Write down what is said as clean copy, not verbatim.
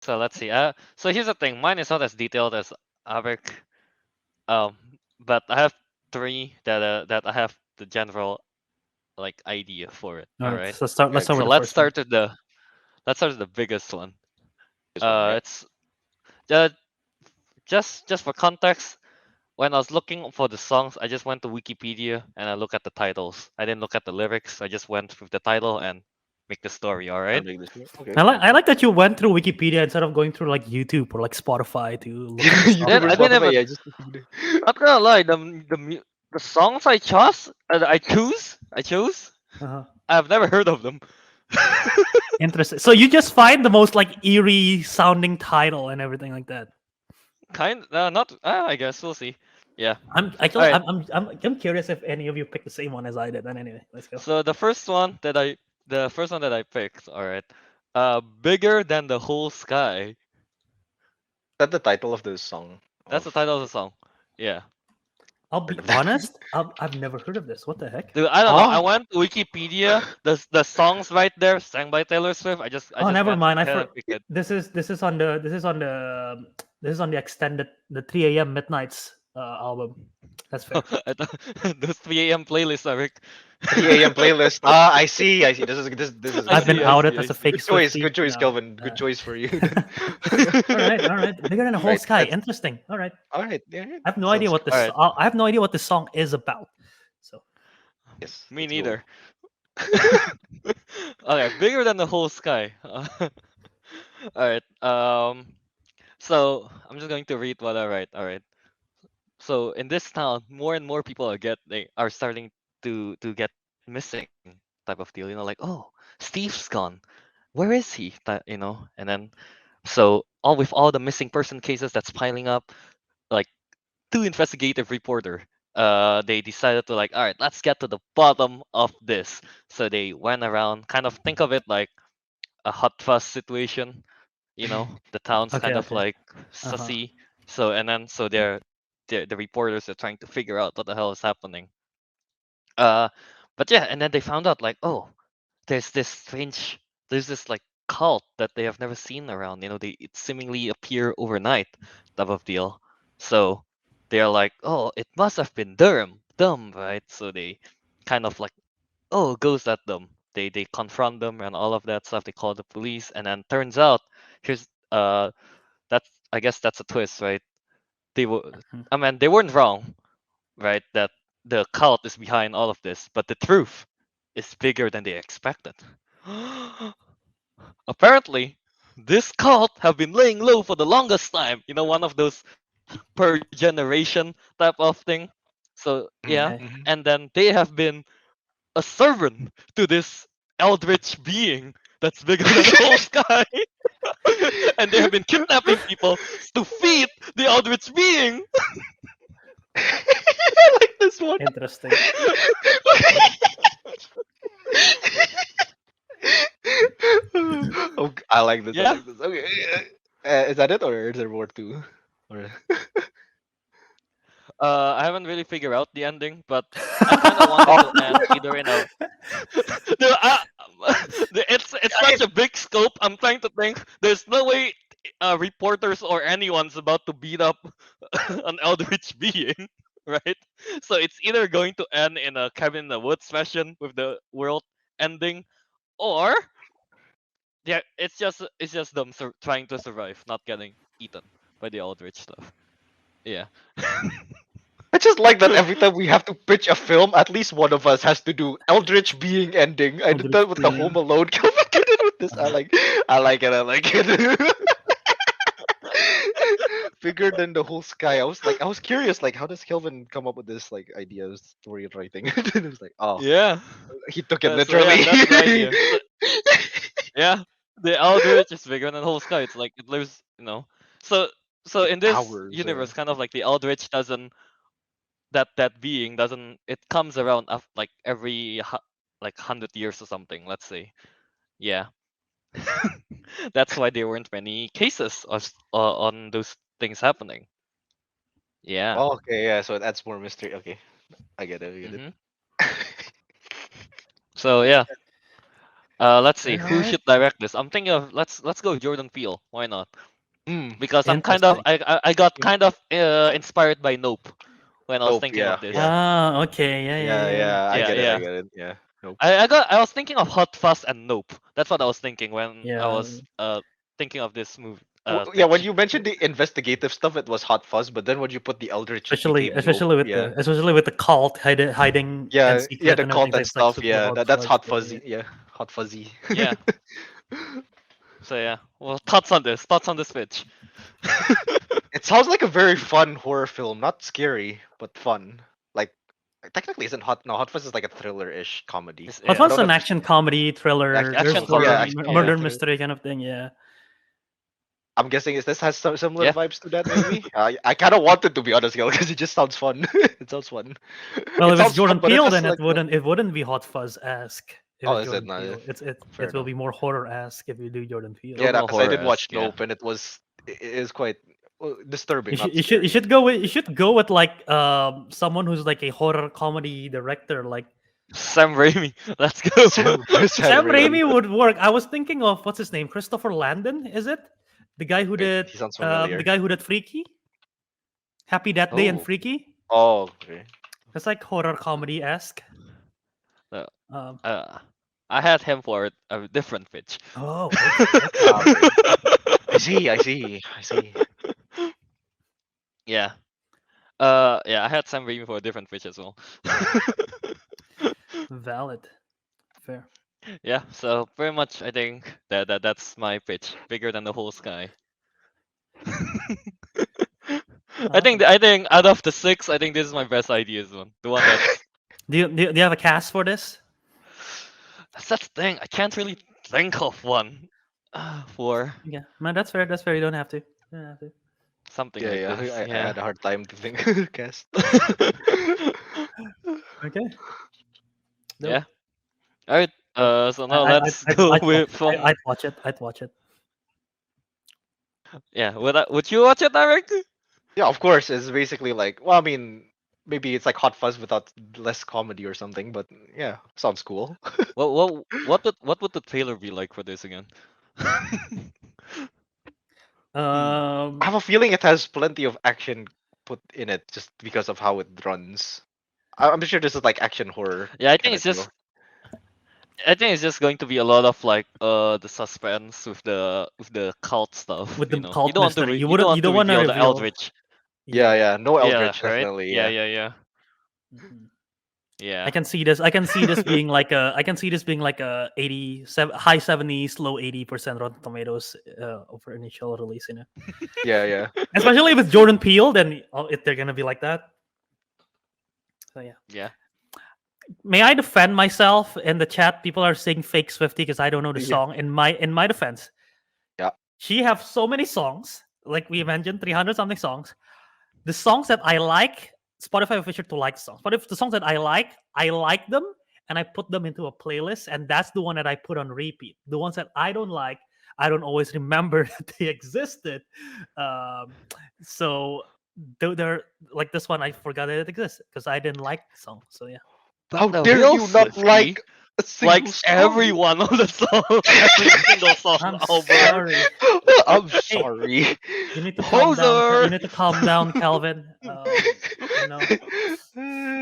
So let's see. So here's the thing. Mine is not as detailed as Ariq. Um, but I have three that I have the general like idea for it. All All right, right. so start. Yeah, Let's start So with the let's first one. start with the biggest one. this one. Okay. It's uh, just for context. When I was looking for the songs, I just went to Wikipedia and I look at the titles. I didn't look at the lyrics. I just went with the title and make the story. All I'll right. make this one. Okay. I like that you went through Wikipedia instead of going through like YouTube or like Spotify to look for the song. Then YouTube or I didn't Spotify. even. Yeah, just Not gonna lie. The songs I chose. Uh-huh. I've never heard of them. Interesting. So you just find the most like eerie sounding title and everything like that. Not. I guess we'll see. Yeah. I'm All actually right. I'm curious if any of you picked the same one as I did. But anyway, let's go. So the first one that I picked. All right. Bigger than the whole sky. that's the title of the song. That's the Of title of the song. Yeah. I'll be honest. I've never heard of this. What the heck? Dude, I don't know. I ah, went to Wikipedia. The songs right there, sang by Taylor Swift. I Oh, just never went mind. I ahead for and picked it. this is on the extended the 3 a.m. Midnights album. That's fair. I thought those 3 a.m. playlists, Eric. 3 a.m. playlist. Ah, I see. I see. This is I I've good. been see. I outed see. I as a see. fake Swiftie. Good choice, No. Kelvin. Good choice for you. All right. Bigger than the whole Right. sky. That's Interesting. All right. all right. Yeah, yeah. I have no idea Sounds what good. All this. right. I have no idea what this song is about. So Yes. Me Let's go. neither. Okay, bigger than the whole sky. All right. So I'm just going to read what I write. All right. So in this town, more and more people they are starting to get missing type of deal. Like, oh, Steve's gone. Where is he? And then so all the missing person cases that's piling up, like two investigative reporter. They decided to like, all right, let's get to the bottom of this. So they went around, kind of think of it like a hot fuzz situation. The town's okay. kind of Okay. like Uh huh. sussy. So and then so the reporters are trying to figure out what the hell is happening. Uh, but yeah, and then they found out like, oh, there's this strange, there's this like cult that they have never seen around. They it seemingly appear overnight, type of deal. So they're like, oh, it must have been dumb, right? So they kind of like, oh, goes at them. They confront them and all of that stuff. They call the police, and then turns out here's that's I guess that's a twist, right? They were, Mhm. I mean, they weren't wrong, right? That the cult is behind all of this, but the truth is bigger than they expected. Apparently, this cult have been laying low for the longest time. One of those per generation type of thing. So yeah, Mhm, Okay. mhm. and then they have been a servant to this eldritch being that's bigger than the whole sky. And they have been kidnapping people to feed the eldritch being. I like this one. Interesting. Oh, I like this. I Yeah. like this. Okay. Is that it, or is there more to? Or I haven't really figured out the ending, but I kind of wanted oh, to end either in a. Dude, it's such a big scope. I'm trying to think. There's no way reporters or anyone's about to beat up an eldritch being, right? So it's either going to end in a cabin in the woods fashion with the world ending, or yeah, it's just them trying to survive, not getting eaten by the eldritch stuff. Yeah. I just like that every time we have to pitch a film, at least one of us has to do Eldritch being ending. I did Eldritch that with the Home being. Alone. Kelvin did it with this. Uh-huh. I like it. I like it. Bigger than the whole sky. I was curious, like, how does Kelvin come up with this like idea of story writing? It was like, oh, Yeah. he took it So yeah, literally. that's the idea. So yeah, the Eldritch is bigger than the whole sky. It's like it lives, So so Like in this hours. universe, kind of like the Eldritch doesn't that being doesn't it comes around like every like 100 years or something. Let's say, yeah. That's why there weren't many cases on those things happening. Yeah. Oh, okay, yeah. So that's more mystery. Okay, I get it. I get hmm it. So yeah. Let's see who Alright. should direct this. I'm thinking of let's go Jordan Peele. Why not? Mm, Because I'm kind of Interesting. I got kind of inspired by Nope when I was Nope. thinking Yeah. of this. Yeah. Ah, okay. Yeah, yeah, Yeah. yeah, yeah. Yeah. I Yeah, get it. I yeah. get it. Yeah. Nope. I was thinking of Hot Fuzz and Nope. That's what I was thinking when I Yeah, was thinking of this movie Yeah, when pitch. you mentioned the investigative stuff, it was Hot Fuzz, but then when you put the Eldritch, it especially became Nope. Yeah. especially with the cult hiding and Yeah, yeah, secret the and cult everything. and It's like stuff. super Yeah, hot that's fuzz. Hot Yeah, Fuzzy. Yeah, Hot Fuzzy. Yeah. So yeah. Well, thoughts on this? Thoughts on this pitch? It sounds like a very fun horror film, not scary, but fun. Like, technically, isn't Hot? No, Hot Fuzz is like a thriller-ish comedy. Hot Yeah. Fuzz is an action comedy thriller. There's Action horror, horror. action Yeah. murder comedy. mystery kind of thing. Yeah. I'm guessing is this has some similar Yeah. vibes to that maybe. I kind of want it to be honest, because it just sounds fun. It sounds fun. Well, It if it's sounds fun, Jordan but Peele, it's then just like it wouldn't be Hot Fuzz esque. If oh, it's is it Jordan not? Peele, Fair it will enough. be more horror esque if you do Jordan Peele. It'll Yeah, be more because I did watch horror-esque, yeah. Nope, and it is quite disturbing. You should Not you should you scary. should go with like someone who's like a horror comedy director like Sam Raimi. Let's go. Sam Sam Raimi. Raimi would work. I was thinking of what's his name, Christopher Landon. Is it the guy who Wait, did he sounds familiar. Freaky, Happy That Day, and Oh. Freaky? Oh, okay. It's like horror comedy esque. Uh, Um, I had him for a different pitch. oh, Okay. I see. I see. I see. Yeah. Yeah, I had Sam Raimi for a different pitch as well. valid, fair. Yeah, so pretty much I think that's my pitch. Bigger than the whole sky. I think out of the 6, I think this is my best ideas one. The one that's Do you have a cast for this? that's the thing. I can't really think of one for Yeah, man, that's fair. That's fair. You don't have to. You don't have to. something Yeah, like yeah. this. I Yeah. had a hard time to think. Cast. Okay. Nope. Yeah. All right. So now I- let's I'd- go I'd with watch- from I'd watch it. I'd watch it. yeah. Would you watch it, Ariq? Yeah, of course. It's basically like, well, I mean, maybe it's like Hot Fuzz without less comedy or something, but yeah, sounds cool. What would the trailer be like for this again? Um, I have a feeling it has plenty of action put in it just because of how it runs. I'm sure this is like action horror. Yeah, I think kinda it's just deal. I think it's just going to be a lot of like the suspense with the cult stuff. With the you know? cult you don't want to mystery. You you wouldn't- don't want you to don't wanna reveal the reveal- Eldritch. Yeah, no Yeah, Eldritch, right? definitely. Yeah. Mhm. Yeah. I can see this. I can see this being like a. I can see this being like a 87, high 70s, low 80% Rotten Tomatoes for initial release. You know, Yeah. especially with Jordan Peele, then they're gonna be like that. So yeah. Yeah. May I defend myself in the chat? People are saying fake Swifty because I don't know the Yeah. song. In my defense, Yeah. she have so many songs. Like we mentioned, 300 something songs. The songs that I like, Spotify official to like songs. But if the songs that I like them and I put them into a playlist, and that's the one that I put on repeat. The ones that I don't like, I don't always remember that they existed. So they're like this one, I forgot that it existed because I didn't like the song. So yeah. How the dare real you not Swiftie like a single likes song? every one of the songs, every single song. I'm Albert. sorry. I'm sorry. You need to calm down. Poser! You need to calm down, Calvin. You know.